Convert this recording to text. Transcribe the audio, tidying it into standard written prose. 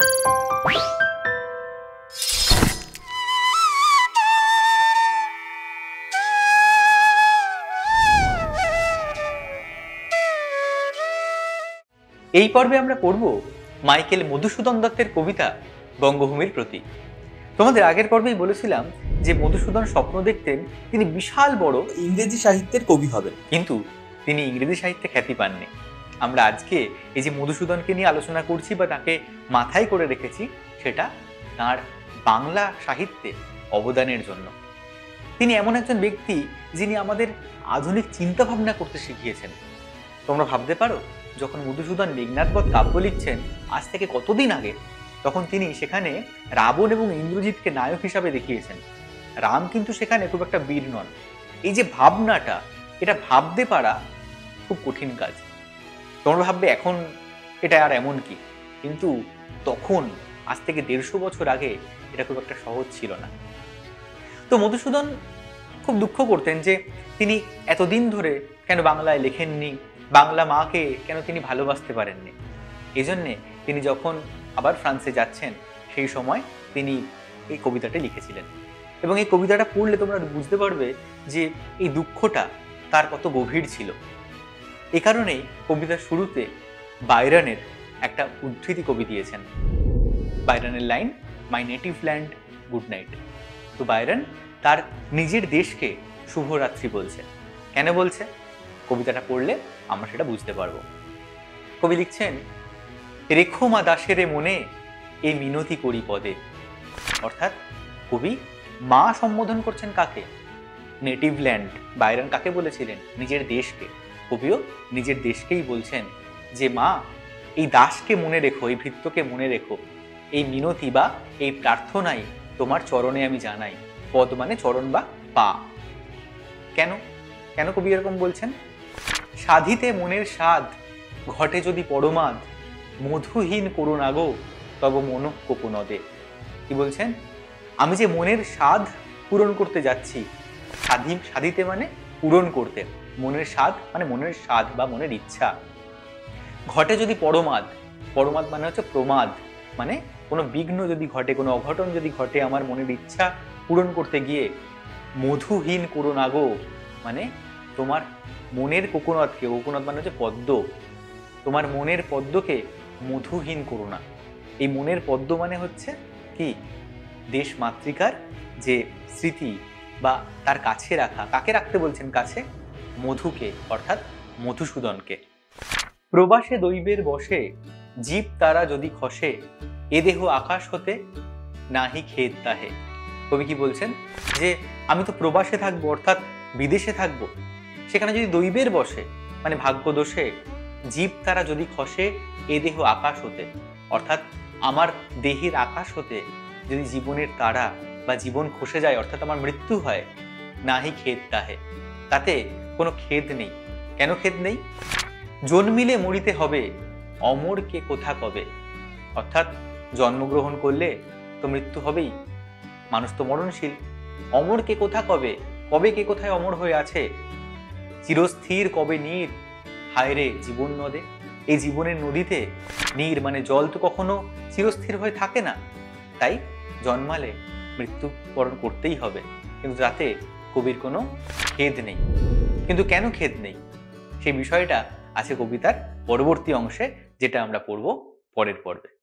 এই পর্বে আমরা পড়ব মাইকেল মধুসূদন দত্তের কবিতা বঙ্গভূমির প্রতি। তোমাদের আগের পর্বেই বলেছিলাম যে মধুসূদন স্বপ্ন দেখতেন তিনি বিশাল বড় ইংরেজি সাহিত্যের কবি হবেন, কিন্তু তিনি ইংরেজি সাহিত্যে খ্যাতি পাননি। আমরা আজকে এই যে মধুসূদনকে নিয়ে আলোচনা করছি বা তাকে মাথায় করে রেখেছি, সেটা তার বাংলা সাহিত্যে অবদানের জন্য। তিনি এমন একজন ব্যক্তি যিনি আমাদের আধুনিক চিন্তা ভাবনা করতে শিখিয়েছেন। তোমরা ভাবতে পারো, যখন মধুসূদন মেঘনাদবধ কাব্য লিখছেন আজ থেকে কতদিন আগে, তখন তিনি সেখানে রাবণ এবং ইন্দ্রজিৎকে নায়ক হিসাবে দেখিয়েছেন। রাম কিন্তু সেখানে খুব একটা বীর নন। এই যে ভাবনাটা, এটা ভাবতে পারা খুব কঠিন কাজ। তোমরা ভাববে এখন এটা আর এমন কি, কিন্তু তখন আজ থেকে 150 বছর আগে এটা খুব একটা সহজ ছিল না। তো মধুসূদন খুব দুঃখ করতেন যে তিনি এতদিন ধরে কেন বাংলায় লেখেননি, বাংলা মাকে কেন তিনি ভালোবাসতে পারেননি। এই জন্যে তিনি যখন আবার ফ্রান্সে যাচ্ছেন, সেই সময় তিনি এই কবিতাটা লিখেছিলেন। এবং এই কবিতাটা পড়লে তোমরা বুঝতে পারবে যে এই দুঃখটা তার কত গভীর ছিল। এ কারণেই কবিতার শুরুতে বাইরনের একটা উদ্ধৃতি কবি দিয়েছেন। বাইরনের line, my native land good night. তো বাইরন তার নিজের দেশকে শুভরাত্রি বলছে। কেন বলছে? কবিতাটা পড়লে আমরা সেটা বুঝতে পারবো। কবি লিখছেন, রেখো মা দাসেরে মনে এ মিনতি করি পদে। অর্থাৎ কবি মা সম্বোধন করছেন কাকে? Native land. বাইরন কাকে বলেছিলেন? নিজের দেশকে। কবিও নিজের দেশকেই বলছেন যে মা, এই দাসকে মনে রেখো, এই ভৃত্যকে মনে রেখো। এই মিনতি বা এই প্রার্থনাই তোমার চরণে আমি জানাই। পদ মানে চরণ বা পা। কেন কেন কবি এরকম বলছেন? সাধিতে মনের স্বাদ ঘটে যদি পরমাদ, মধুহীন করুন আগো তব মনঃ কোপনদে। কি বলছেন? আমি যে মনের স্বাদ পূরণ করতে যাচ্ছি, সাধিতে মানে পূরণ করতে, মনের স্বাদ মানে মনের স্বাদ বা মনের ইচ্ছা। ঘটে যদি পরমাদ, পরমাদ মানে হচ্ছে প্রমাদ, মানে কোনো বিঘ্ন যদি ঘটে, কোনো অঘটন যদি ঘটে আমার মনের ইচ্ছা পূরণ করতে গিয়ে, মধুহীন করুন আগো মানে তোমার মনের কোকোনাথকে, কোকোনাথ মানে হচ্ছে পদ্ম, তোমার মনের পদ্মকে মধুহীন করো না। এই মনের পদ্ম মানে হচ্ছে কি? দেশ মাতৃকার যে স্মৃতি বা তার কাছে রাখা। কাকে রাখতে বলছেন কাছে? মধুকে, অর্থাৎ মধুসূদনকে। প্রবাসে দৈবের বসে জীব তারা যদি খসে, এ দেহ আকাশ হতে নাহি খেদ তাহে। কবি কি বলছেন? যে আমি তো প্রবাসে থাকবো, অর্থাৎ বিদেশে থাকবো, সেখানে যদি দৈবের বসে মানে ভাগ্য দোষে জীব তারা যদি খসে, এ দেহ আকাশ হতে, অর্থাৎ আমার দেহের আকাশ হতে যদি জীবনের তারা বা জীবন খসে যায়, অর্থাৎ আমার মৃত্যু হয়, নাহি খেদ তাহে, তাতে কোনো খেদ নেই। কেন খেদ নেই? জন্মিলে মরিতে হবে, অমরকে কোথা কবে। অর্থাৎ জন্মগ্রহণ করলে তো মৃত্যু হবেই, মানুষ তো মরণশীল। অমরকে কোথা কবে, কবে কে কোথায় অমর হয়ে আছে। চিরস্থির কবে নীর, হায় রে জীবন নদে। এই জীবনের নদীতে নীর মানে জল তো কখনো চিরস্থির হয়ে থাকে না, তাই জন্মালে মৃত্যুবরণ করতেই হবে। কিন্তু তাতে কবির কোনো খেদ নেই। কিন্তু কেন খেদ নেই, সেই বিষয়টা আছে কবিতার পরবর্তী অংশে, যেটা আমরা পড়ব পরের পর্বে।